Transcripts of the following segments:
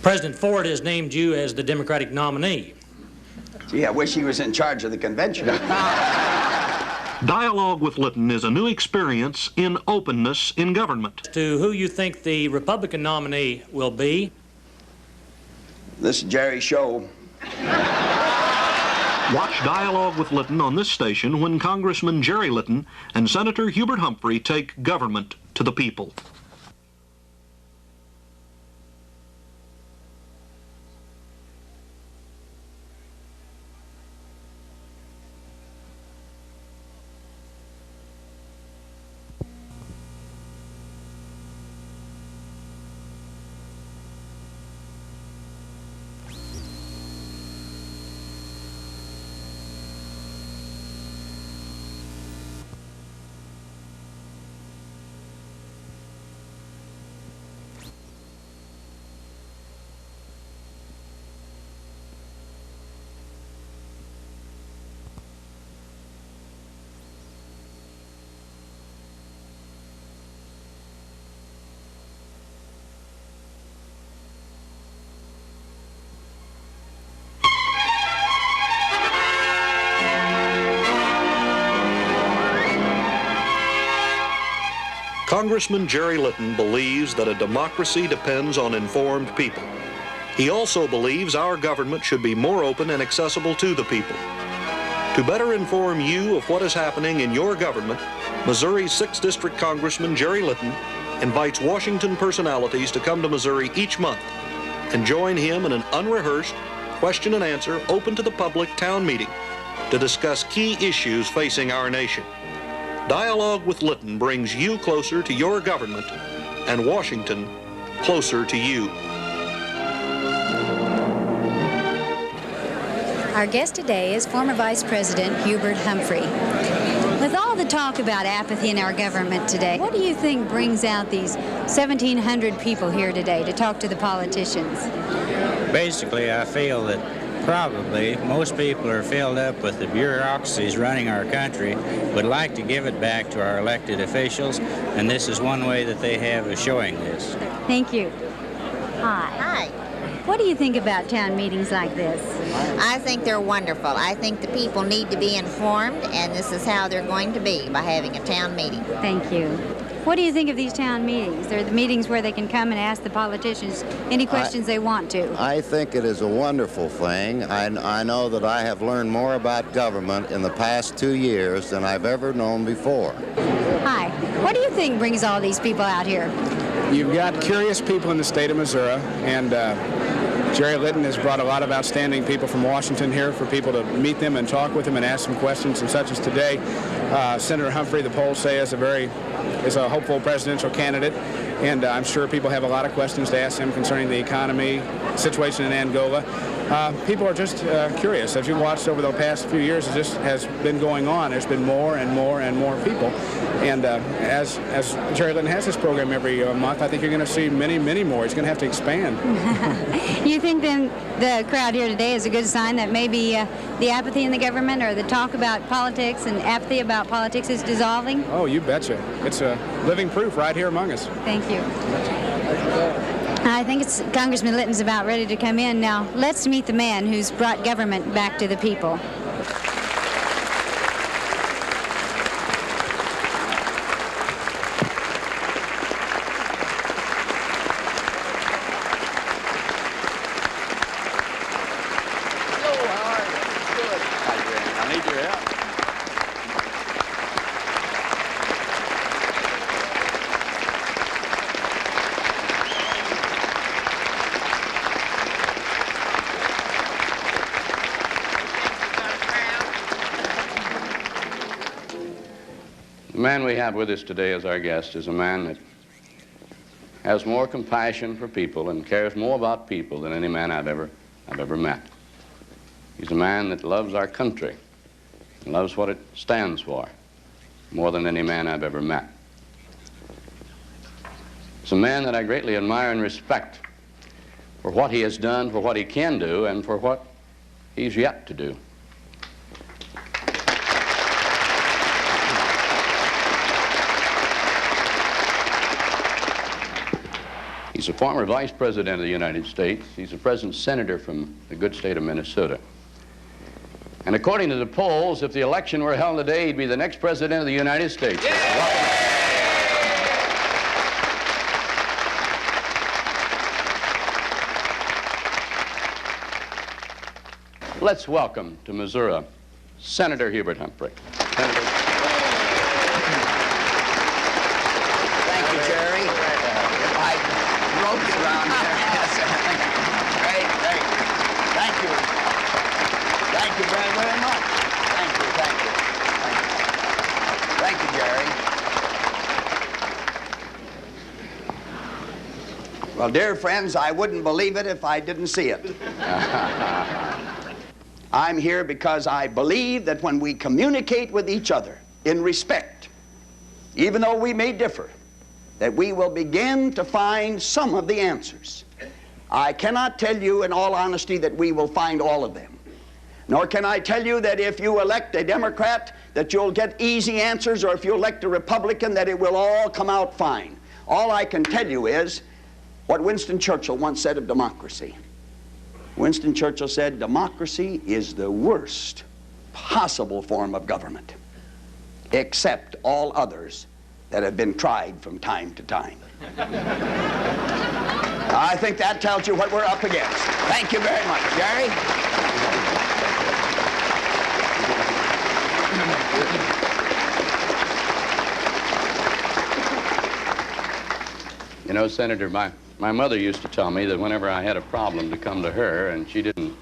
President Ford has named you as the Democratic nominee. Gee, I wish he was in charge of the convention. Dialogue with Litton is a new experience in openness in government. To who you think the Republican nominee will be? This is Jerry's show. Watch Dialogue with Litton on this station when Congressman Jerry Litton and Senator Hubert Humphrey take government to the people. Congressman Jerry Litton believes that a democracy depends on informed people. He also believes our government should be more open and accessible to the people. To better inform you of what is happening in your government, Missouri's 6th District Congressman Jerry Litton invites Washington personalities to come to Missouri each month and join him in an unrehearsed, question and answer, open to the public town meeting to discuss key issues facing our nation. Dialogue with Litton brings you closer to your government and Washington closer to you. Our guest today is former Vice President Hubert Humphrey. With all the talk about apathy in our government today, what do you think brings out these 1,700 people here today to talk to the politicians? Basically, I feel that probably most people are filled up with the bureaucracies running our country, would like to give it back to our elected officials, and this is one way that they have of showing this. Thank you. Hi. Hi. What do you think about town meetings like this? I think they're wonderful. I think the people need to be informed, and this is how they're going to be, by having a town meeting. Thank you. What do you think of these town meetings? They're the meetings where they can come and ask the politicians any questions they want to. I think it is a wonderful thing. I know that I have learned more about government in the past 2 years than I've ever known before. Hi. What do you think brings all these people out here? You've got curious people in the state of Missouri, and Jerry Litton has brought a lot of outstanding people from Washington here for people to meet them and talk with them and ask them questions, and such as today. Senator Humphrey, the polls say, is a hopeful presidential candidate, and I'm sure people have a lot of questions to ask him concerning the economy, situation in Angola. People are just curious. As you watched over the past few years, it just has been going on. There's been more and more and more people. And as Jerry Litton has this program every month, I think you're going to see many, many more. He's going to have to expand. You think then the crowd here today is a good sign that maybe the apathy in the government or the talk about politics and apathy about politics is dissolving? Oh, you betcha. It's a living proof right here among us. Thank you. I think it's Congressman Litton's about ready to come in now. Let's meet the man who's brought government back to the people. The man we have with us today as our guest is a man that has more compassion for people and cares more about people than any man I've ever met. He's a man that loves our country and loves what it stands for more than any man I've ever met. It's a man that I greatly admire and respect for what he has done, for what he can do, and for what he's yet to do. He's He's a former vice president of the United States. He's a present senator from the good state of Minnesota. And according to the polls, if the election were held today, he'd be the next president of the United States. Yeah. Let's welcome to Missouri, Senator Hubert Humphrey. Senator. Thank you, Jerry. I ropes around here. Great, great. Thank you. Thank you very, very much. Thank you, thank you. Thank you, Jerry. Well, dear friends, I wouldn't believe it if I didn't see it. I'm here because I believe that when we communicate with each other in respect, even though we may differ, that we will begin to find some of the answers. I cannot tell you in all honesty that we will find all of them. Nor can I tell you that if you elect a Democrat that you'll get easy answers, or if you elect a Republican that it will all come out fine. All I can tell you is what Winston Churchill once said of democracy. Winston Churchill said, democracy is the worst possible form of government, except all others that have been tried from time to time. I think that tells you what we're up against. Thank you very much, Jerry. You know, Senator, my mother used to tell me that whenever I had a problem to come to her, and she didn't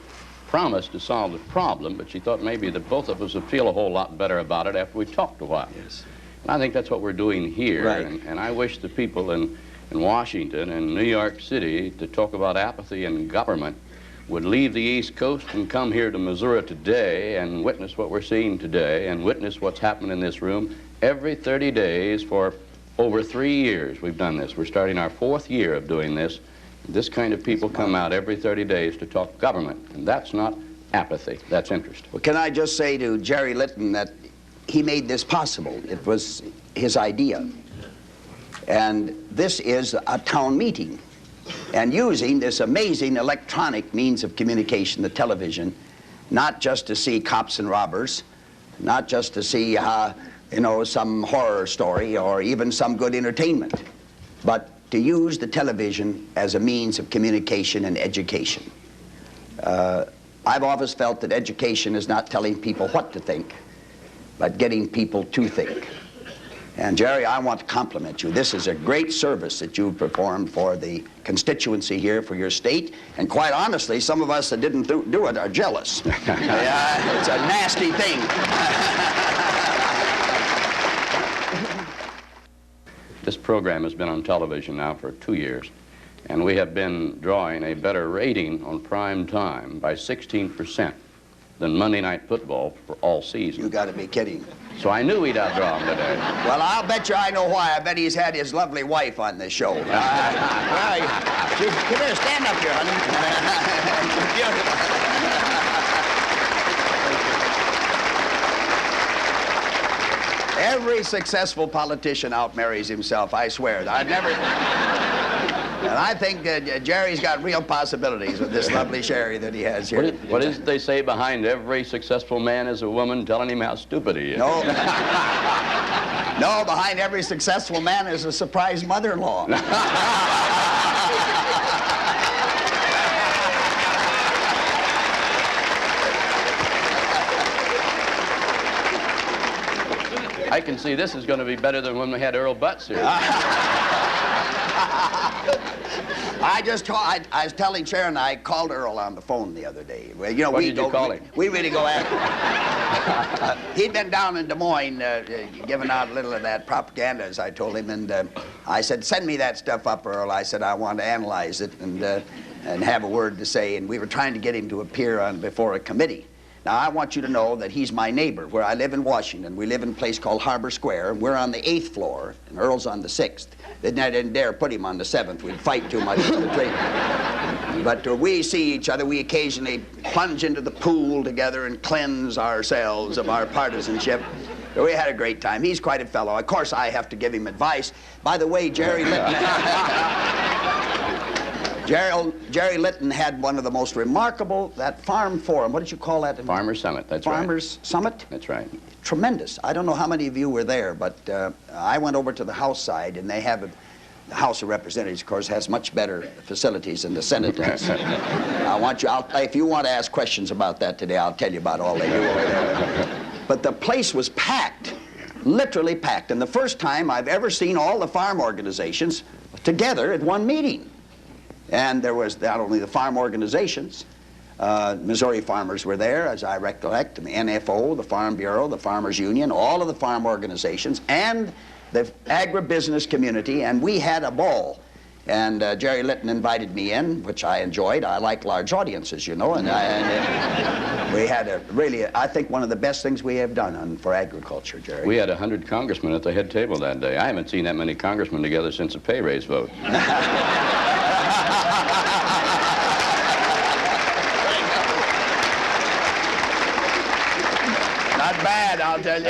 promise to solve the problem, but she thought maybe that both of us would feel a whole lot better about it after we talked a while. Yes. And I think that's what we're doing here. Right. And I wish the people in Washington and New York City to talk about apathy in government would leave the East Coast and come here to Missouri today and witness what we're seeing today and witness what's happening in this room. Every 30 days for over 3 years we've done this. We're starting our 4th year of doing this. This kind of people come out every 30 days to talk government, and that's not apathy, that's interest. Well, can I just say to Jerry Litton that he made this possible. It was his idea. And this is a town meeting. And using this amazing electronic means of communication, the television, not just to see cops and robbers, not just to see you know, some horror story or even some good entertainment, but to use the television as a means of communication and education. I've always felt that education is not telling people what to think, but getting people to think. And Jerry, I want to compliment you. This is a great service that you've performed for the constituency here, for your state, and quite honestly, some of us that didn't do it are jealous. It's a nasty thing. This program has been on television now for 2 years, and we have been drawing a better rating on prime time by 16% than Monday Night Football for all season. You got to be kidding. So I knew we'd outdraw him today. Well, I'll bet you I know why. I bet he's had his lovely wife on this show. Come here, stand up here, honey. Every successful politician outmarries himself, I swear. I've never... And I think Jerry's got real possibilities with this lovely Sherry that he has here. What is it they say behind every successful man is a woman telling him how stupid he is? No. No, behind every successful man is a surprise mother-in-law. I can see this is going to be better than when we had Earl Butts here. I was telling Sharon, I called Earl on the phone the other day. Well, you know, What did you call him? We really go after him. He'd been down in Des Moines giving out a little of that propaganda, as I told him, and I said, send me that stuff up, Earl. I said, I want to analyze it and have a word to say, and we were trying to get him to appear before a committee. Now, I want you to know that he's my neighbor. Where I live in Washington, we live in a place called Harbor Square, and we're on the 8th floor, and Earl's on the 6th. I didn't dare put him on the 7th. We'd fight too much on the train. But we see each other. We occasionally plunge into the pool together and cleanse ourselves of our partisanship. We had a great time. He's quite a fellow. Of course, I have to give him advice. By the way, Jerry Litton... Jerry Litton had one of the most remarkable, that farm forum, what did you call that? Farmers Summit, that's right. Farmers Summit? That's right. Tremendous. I don't know how many of you were there, but I went over to the House side, and they have the House of Representatives, of course, has much better facilities than the Senate does. If you want to ask questions about that today, I'll tell you about all they do over there. But the place was packed, literally packed, and the first time I've ever seen all the farm organizations together at one meeting. And there was not only the farm organizations, Missouri farmers were there, as I recollect, and the NFO, the Farm Bureau, the Farmers Union, all of the farm organizations, and the agribusiness community, and we had a ball. And Jerry Litton invited me in, which I enjoyed. I like large audiences, you know, and we had a really, I think, one of the best things we have done for agriculture, Jerry. We had 100 congressmen at the head table that day. I haven't seen that many congressmen together since the pay raise vote. Not bad, I'll tell you.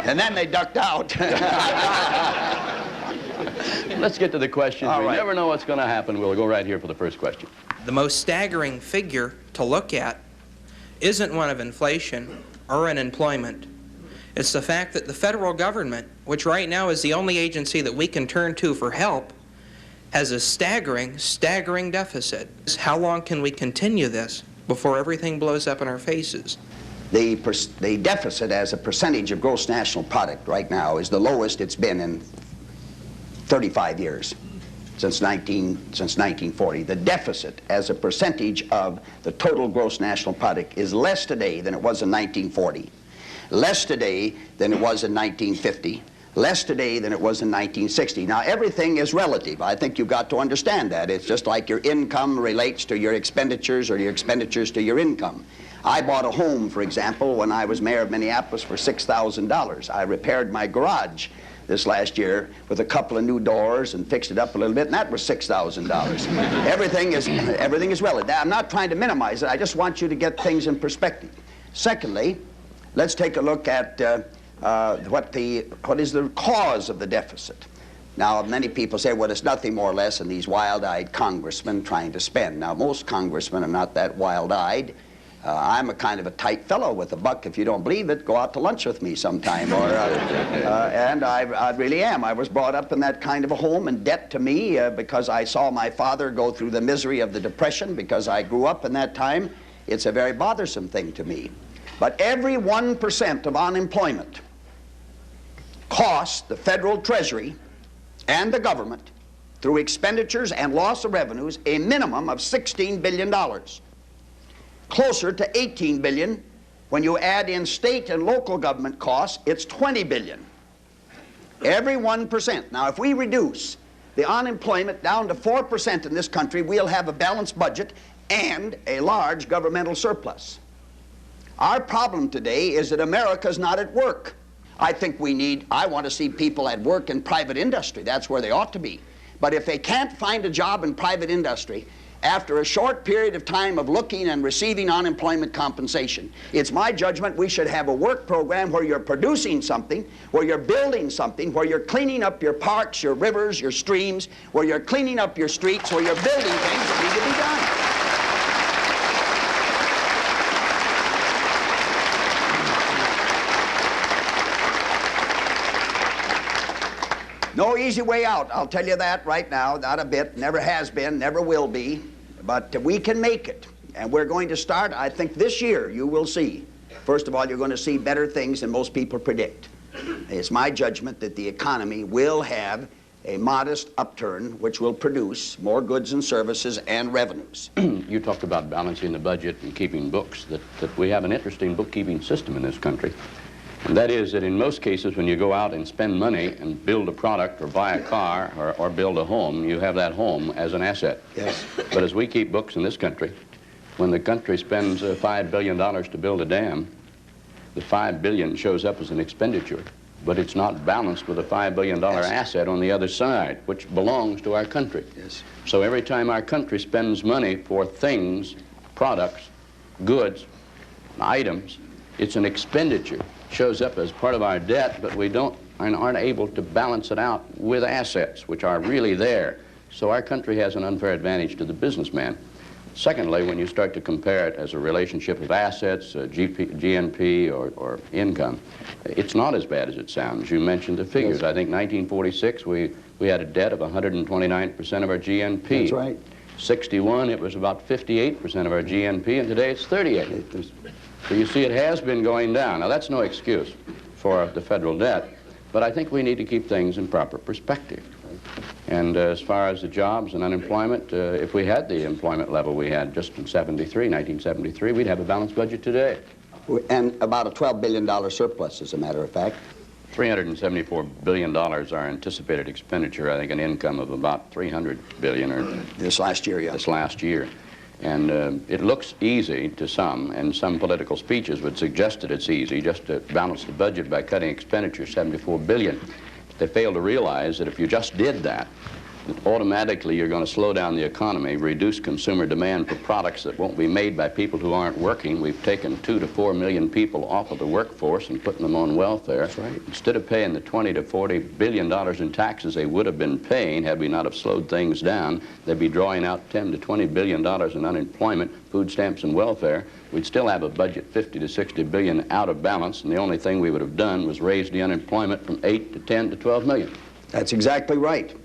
And then they ducked out. Let's get to the questions. All we right. never know what's going to happen. We'll go right here for the first question. The most staggering figure to look at isn't one of inflation or unemployment. It's the fact that the federal government, which right now is the only agency that we can turn to for help, has a staggering deficit. How long can we continue this before everything blows up in our faces? The deficit as a percentage of gross national product right now is the lowest it's been in 35 years, since 1940. The deficit as a percentage of the total gross national product is less today than it was in 1940, less today than it was in 1950, less today than it was in 1960. Now, everything is relative. I think you've got to understand that. It's just like your income relates to your expenditures or your expenditures to your income. I bought a home, for example, when I was mayor of Minneapolis for $6,000. I repaired my garage this last year with a couple of new doors and fixed it up a little bit, and that was $6,000. Everything is relative. I'm not trying to minimize it. I just want you to get things in perspective. Secondly, let's take a look at what is the cause of the deficit. Now, many people say, well, it's nothing more or less than these wild-eyed congressmen trying to spend. Now, most congressmen are not that wild-eyed. I'm a kind of a tight fellow with a buck. If you don't believe it, go out to lunch with me sometime. And I really am. I was brought up in that kind of a home, and debt to me, because I saw my father go through the misery of the Depression, because I grew up in that time, it's a very bothersome thing to me. But every 1% of unemployment costs the federal treasury and the government, through expenditures and loss of revenues, a minimum of $16 billion. Closer to $18 billion. When you add in state and local government costs, it's $20 billion. Every 1%. Now, if we reduce the unemployment down to 4% in this country, we'll have a balanced budget and a large governmental surplus. Our problem today is that America's not at work. I want to see people at work in private industry. That's where they ought to be. But if they can't find a job in private industry, after a short period of time of looking and receiving unemployment compensation, it's my judgment we should have a work program where you're producing something, where you're building something, where you're cleaning up your parks, your rivers, your streams, where you're cleaning up your streets, where you're building things that need to be done. No easy way out, I'll tell you that right now, not a bit, never has been, never will be, but we can make it. And we're going to start, I think this year, you will see. First of all, you're going to see better things than most people predict. It's my judgment that the economy will have a modest upturn which will produce more goods and services and revenues. You talked about balancing the budget and keeping books, that we have an interesting bookkeeping system in this country. And that is that in most cases when you go out and spend money and build a product or buy a car or build a home, you have that home as an asset. Yes. But as we keep books in this country, when the country spends $5 billion to build a dam, the $5 billion shows up as an expenditure, but it's not balanced with a $5 billion asset on the other side, which belongs to our country. Yes. So every time our country spends money for things, products, goods, items, it's an expenditure. Shows up as part of our debt, but we aren't able to balance it out with assets, which are really there. So our country has an unfair advantage to the businessman. Secondly, when you start to compare it as a relationship of assets, GNP, or income, it's not as bad as it sounds. You mentioned the figures. Yes. I think 1946, we had a debt of 129% of our GNP. That's right. 61, it was about 58% of our GNP, and today it's 38%. So you see, it has been going down. Now, that's no excuse for the federal debt, but I think we need to keep things in proper perspective. And as far as the jobs and unemployment, if we had the employment level we had just in 1973, we'd have a balanced budget today. And about a $12 billion surplus, as a matter of fact. $374 billion our anticipated expenditure, I think an income of about $300 billion. Or this last year, yeah. This last year. And it looks easy to some, and some political speeches would suggest that it's easy just to balance the budget by cutting expenditure $74 billion. They fail to realize that if you just did that, automatically you're going to slow down the economy, reduce consumer demand for products that won't be made by people who aren't working. We've taken 2 to 4 million people off of the workforce and putting them on welfare. That's right. Instead of paying the $20 to $40 billion in taxes they would have been paying had we not have slowed things down, they'd be drawing out $10 to $20 billion in unemployment, food stamps, and welfare. We'd still have a budget 50 to 60 billion out of balance, and the only thing we would have done was raise the unemployment from 8 to 10 to 12 million. That's exactly right.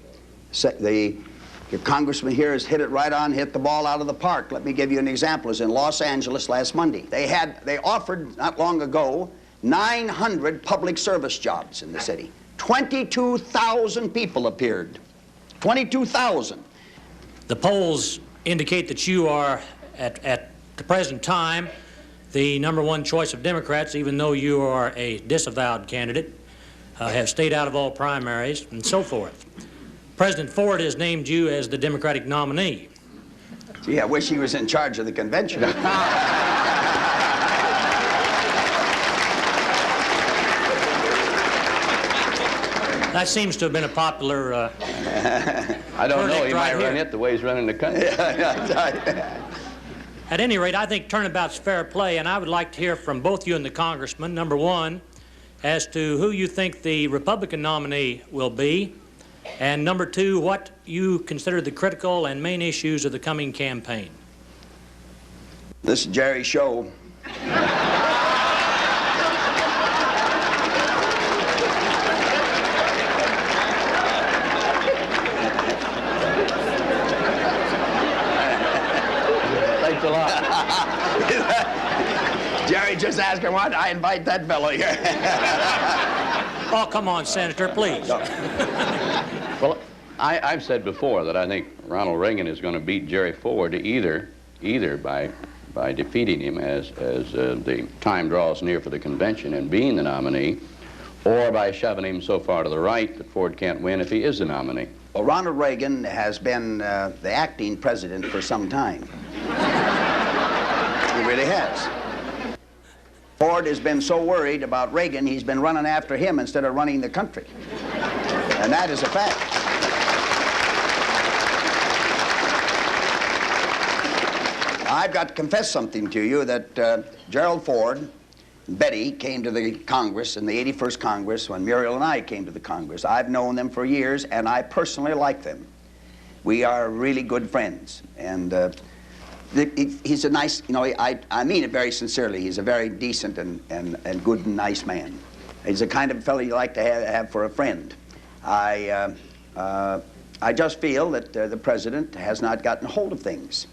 Your congressman here has hit it right on, hit the ball out of the park. Let me give you an example. It was in Los Angeles last Monday. They offered, not long ago, 900 public service jobs in the city. 22,000 people appeared. 22,000. The polls indicate that you are, at the present time, the #1 choice of Democrats, even though you are a disavowed candidate, have stayed out of all primaries, and so forth. President Ford has named you as the Democratic nominee. Gee, I wish he was in charge of the convention. That seems to have been a popular I don't know. He might run it the way he's running the country. At any rate, I think turnabout's fair play, and I would like to hear from both you and the congressman, #1, as to who you think the Republican nominee will be, and #2, what you consider the critical and main issues of the coming campaign. This is Jerry's show. Thanks a lot. Jerry just asked him what I invite that fellow here. Oh, come on, Senator, please. Well, I've said before that I think Ronald Reagan is going to beat Jerry Ford either by defeating him as the time draws near for the convention and being the nominee, or by shoving him so far to the right that Ford can't win if he is the nominee. Well, Ronald Reagan has been the acting president for some time. He really has. Ford has been so worried about Reagan, he's been running after him instead of running the country. And that is a fact. I've got to confess something to you, that Gerald Ford, Betty came to the Congress in the 81st Congress when Muriel and I came to the Congress. I've known them for years, and I personally like them. We are really good friends. And he's a nice, you know, I mean it very sincerely. He's a very decent and good and nice man. He's the kind of fellow you like to have for a friend. I just feel that the president has not gotten hold of things,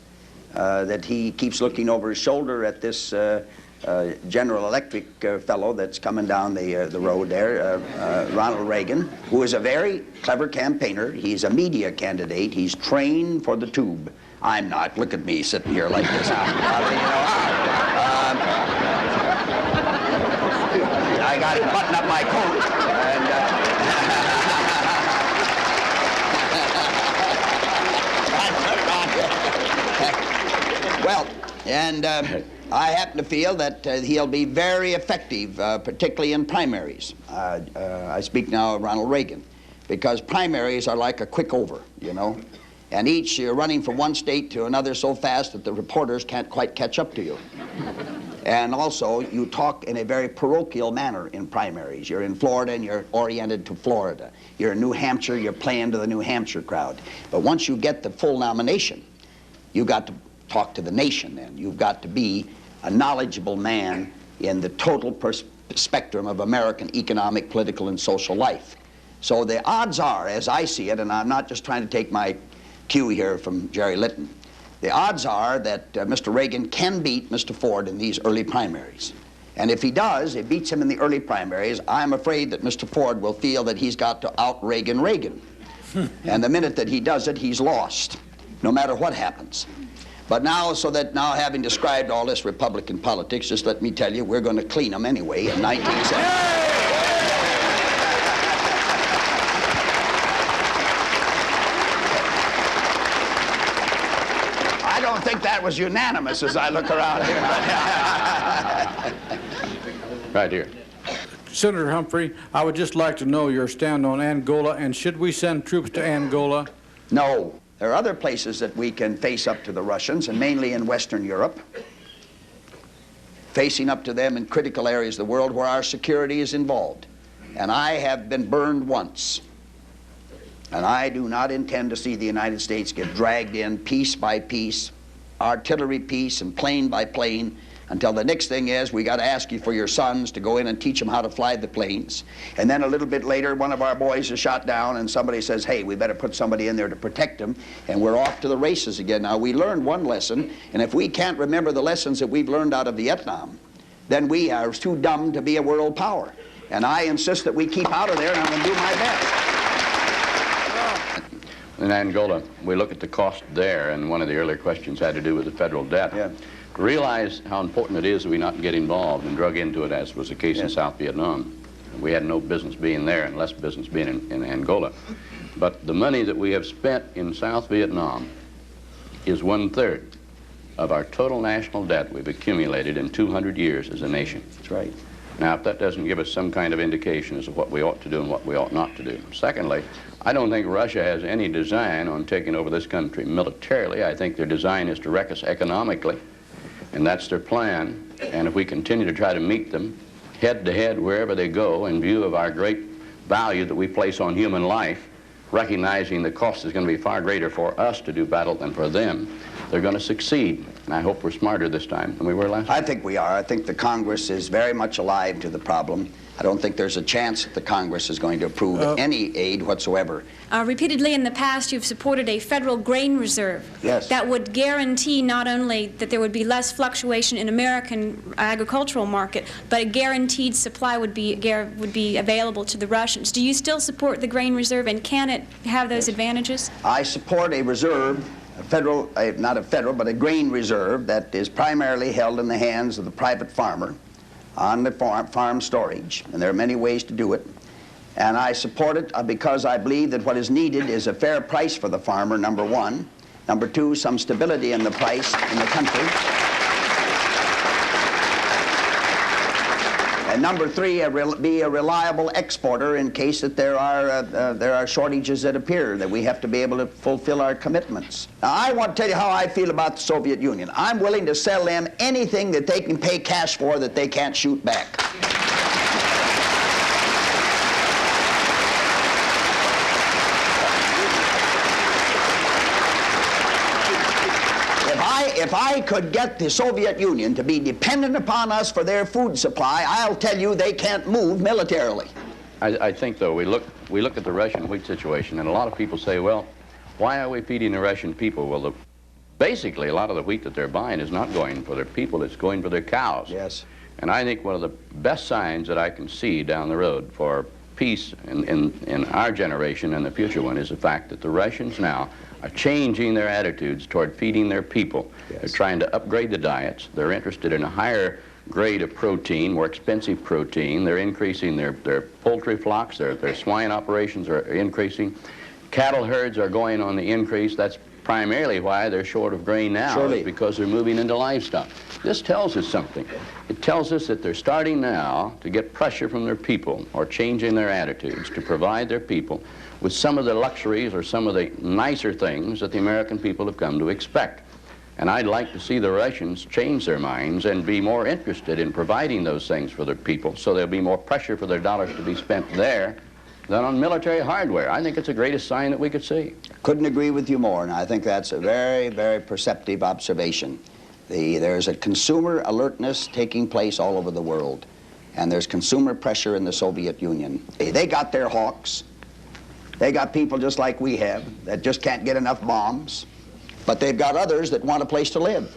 that he keeps looking over his shoulder at this General Electric fellow that's coming down the road there, Ronald Reagan, who is a very clever campaigner. He's a media candidate. He's trained for the tube. I'm not. Look at me sitting here like this. I got to button up my coat. I happen to feel that he'll be very effective, particularly in primaries. I speak now of Ronald Reagan, because primaries are like a quick over, you know. And each, you're running from one state to another so fast that the reporters can't quite catch up to you. And also, you talk in a very parochial manner in primaries. You're in Florida and you're oriented to Florida. You're in New Hampshire, you're playing to the New Hampshire crowd. But once you get the full nomination, you've got to talk to the nation then. You've got to be a knowledgeable man in the total spectrum of American economic, political, and social life. So the odds are, as I see it, and I'm not just trying to take my cue here from Jerry Litton, the odds are that Mr. Reagan can beat Mr. Ford in these early primaries. And if he does, he beats him in the early primaries, I'm afraid that Mr. Ford will feel that he's got to out-Reagan Reagan. And the minute that he does it, he's lost, no matter what happens. But now, having described all this Republican politics, just let me tell you, we're going to clean them anyway in 1970. I don't think that was unanimous as I look around here. Right here. Senator Humphrey, I would just like to know your stand on Angola, and should we send troops to Angola? No. There are other places that we can face up to the Russians, and mainly in Western Europe, facing up to them in critical areas of the world where our security is involved. And I have been burned once. And I do not intend to see the United States get dragged in piece by piece, artillery piece and plane by plane, until the next thing is we got to ask you for your sons to go in and teach them how to fly the planes. And then a little bit later, one of our boys is shot down and somebody says, hey, we better put somebody in there to protect them, and we're off to the races again. Now, we learned one lesson, and if we can't remember the lessons that we've learned out of Vietnam, then we are too dumb to be a world power. And I insist that we keep out of there, and I'm going to do my best. In Angola, we look at the cost there, and one of the earlier questions had to do with the federal debt. Yeah. Realize how important it is that we not get involved and drug into it, as was the case in South Vietnam. We had no business being there and less business being in Angola. But the money that we have spent in South Vietnam is 1/3 of our total national debt we've accumulated in 200 years as a nation. That's right. Now, if that doesn't give us some kind of indication as to what we ought to do and what we ought not to do. Secondly, I don't think Russia has any design on taking over this country militarily. I think their design is to wreck us economically, and that's their plan. And if we continue to try to meet them head to head wherever they go in view of our great value that we place on human life, recognizing the cost is going to be far greater for us to do battle than for them, they're going to succeed. And I hope we're smarter this time than we were last time. I think we are. I think the Congress is very much alive to the problem. I don't think there's a chance that the Congress is going to approve any aid whatsoever. Repeatedly in the past, you've supported a federal grain reserve that would guarantee not only that there would be less fluctuation in American agricultural market, but a guaranteed supply would be available to the Russians. Do you still support the grain reserve, and can it have those advantages? I support a reserve, a federal, not a federal, but a grain reserve that is primarily held in the hands of the private farmer on the farm storage, and there are many ways to do it. And I support it because I believe that what is needed is a fair price for the farmer, number one. Number two, some stability in the price in the country. And number three, be a reliable exporter in case that there are shortages that appear, that we have to be able to fulfill our commitments. Now, I want to tell you how I feel about the Soviet Union. I'm willing to sell them anything that they can pay cash for that they can't shoot back. If I could get the Soviet Union to be dependent upon us for their food supply, I'll tell you they can't move militarily. I think, though, we look at the Russian wheat situation, and a lot of people say, well, why are we feeding the Russian people? Well, basically, a lot of the wheat that they're buying is not going for their people, it's going for their cows. Yes. And I think one of the best signs that I can see down the road for peace in our generation and the future one is the fact that the Russians now are changing their attitudes toward feeding their people. Yes. They're trying to upgrade the diets. They're interested in a higher grade of protein, more expensive protein. They're increasing their poultry flocks. Their swine operations are increasing. Cattle herds are going on the increase. That's primarily why they're short of grain now. Surely. Because they're moving into livestock. This tells us something. It tells us that they're starting now to get pressure from their people, or changing their attitudes to provide their people with some of the luxuries or some of the nicer things that the American people have come to expect. And I'd like to see the Russians change their minds and be more interested in providing those things for their people, so there'll be more pressure for their dollars to be spent there than on military hardware. I think it's the greatest sign that we could see. Couldn't agree with you more, and I think that's a very, very perceptive observation. There's a consumer alertness taking place all over the world, and there's consumer pressure in the Soviet Union. They got their hawks. They got people just like we have that just can't get enough bombs, but they've got others that want a place to live.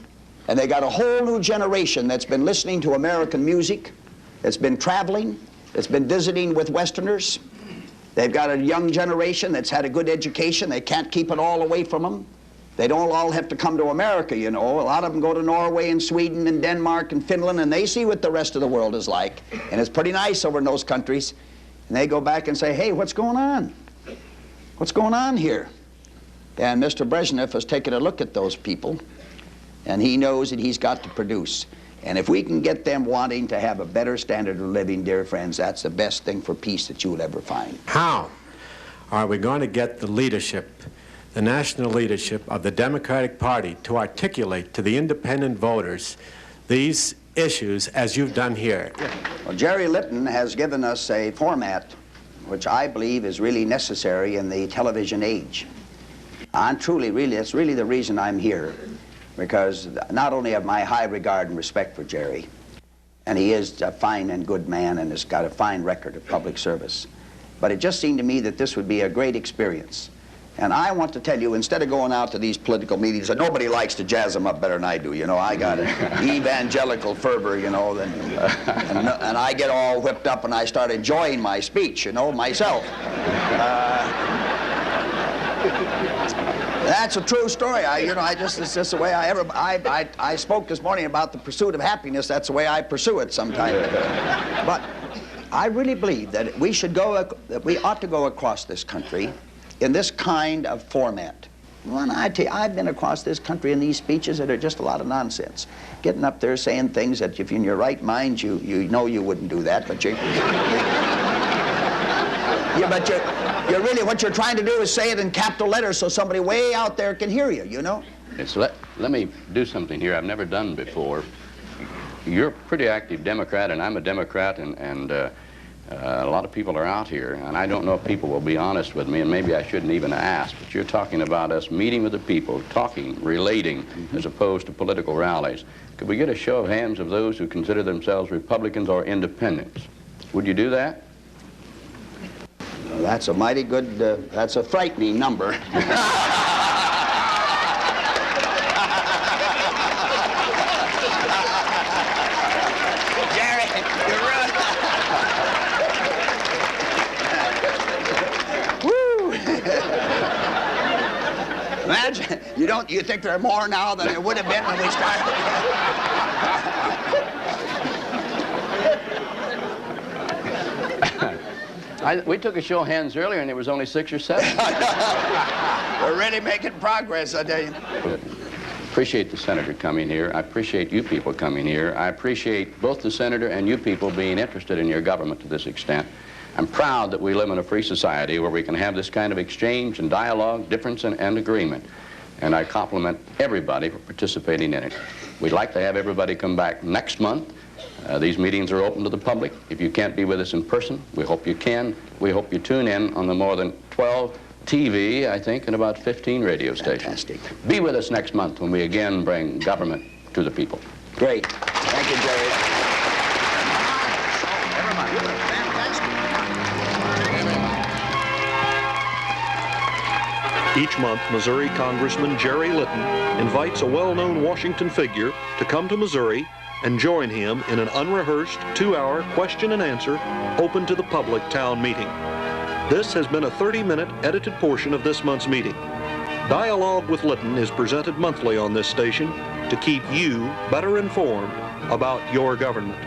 And they got a whole new generation that's been listening to American music, that's been traveling, that's been visiting with Westerners. They've got a young generation that's had a good education. They can't keep it all away from them. They don't all have to come to America, you know. A lot of them go to Norway and Sweden and Denmark and Finland, and they see what the rest of the world is like. And it's pretty nice over in those countries. And they go back and say, hey, what's going on? What's going on here? And Mr. Brezhnev has taken a look at those people, and he knows that he's got to produce. And if we can get them wanting to have a better standard of living, dear friends, that's the best thing for peace that you will ever find. How are we going to get the leadership, the national leadership of the Democratic Party, to articulate to the independent voters these issues as you've done here? Well, Jerry Litton has given us a format which I believe is really necessary in the television age. And truly, really, that's really the reason I'm here, because not only have my high regard and respect for Jerry, and he is a fine and good man and has got a fine record of public service, but it just seemed to me that this would be a great experience. And I want to tell you, instead of going out to these political meetings, and nobody likes to jazz them up better than I do, you know, I got an evangelical fervor, you know, and I get all whipped up and I start enjoying my speech, you know, myself. That's a true story. It's just the way I spoke this morning about the pursuit of happiness. That's the way I pursue it sometimes. But I really believe that we ought to go across this country in this kind of format. Well, I tell you, I've been across this country in these speeches that are just a lot of nonsense. Getting up there saying things that if in your right mind you know you wouldn't do that, but you really, what you're trying to do is say it in capital letters so somebody way out there can hear you, you know? Yes, let me do something here I've never done before. You're a pretty active Democrat, and I'm a Democrat, and a lot of people are out here, and I don't know if people will be honest with me, and maybe I shouldn't even ask, but you're talking about us meeting with the people, talking, relating, as opposed to political rallies. Could we get a show of hands of those who consider themselves Republicans or independents? Would you do that? That's a mighty good, that's a frightening number. Jerry, you're ruined. Woo! Imagine, you think there are more now than there would have been when we started? We took a show of hands earlier, and there was only 6 or 7. We're really making progress, I tell you. Appreciate the senator coming here. I appreciate you people coming here. I appreciate both the senator and you people being interested in your government to this extent. I'm proud that we live in a free society where we can have this kind of exchange and dialogue, difference and agreement. And I compliment everybody for participating in it. We'd like to have everybody come back next month. These meetings are open to the public. If you can't be with us in person, we hope you can. We hope you tune in on the more than 12 TV, I think, and about 15 radio stations. Fantastic. Be with us next month when we again bring government to the people. Great. Thank you, Jerry. Each month, Missouri Congressman Jerry Litton invites a well-known Washington figure to come to Missouri and join him in an unrehearsed 2-hour question and answer open to the public town meeting. This has been a 30-minute edited portion of this month's meeting. Dialogue with Litton is presented monthly on this station to keep you better informed about your government.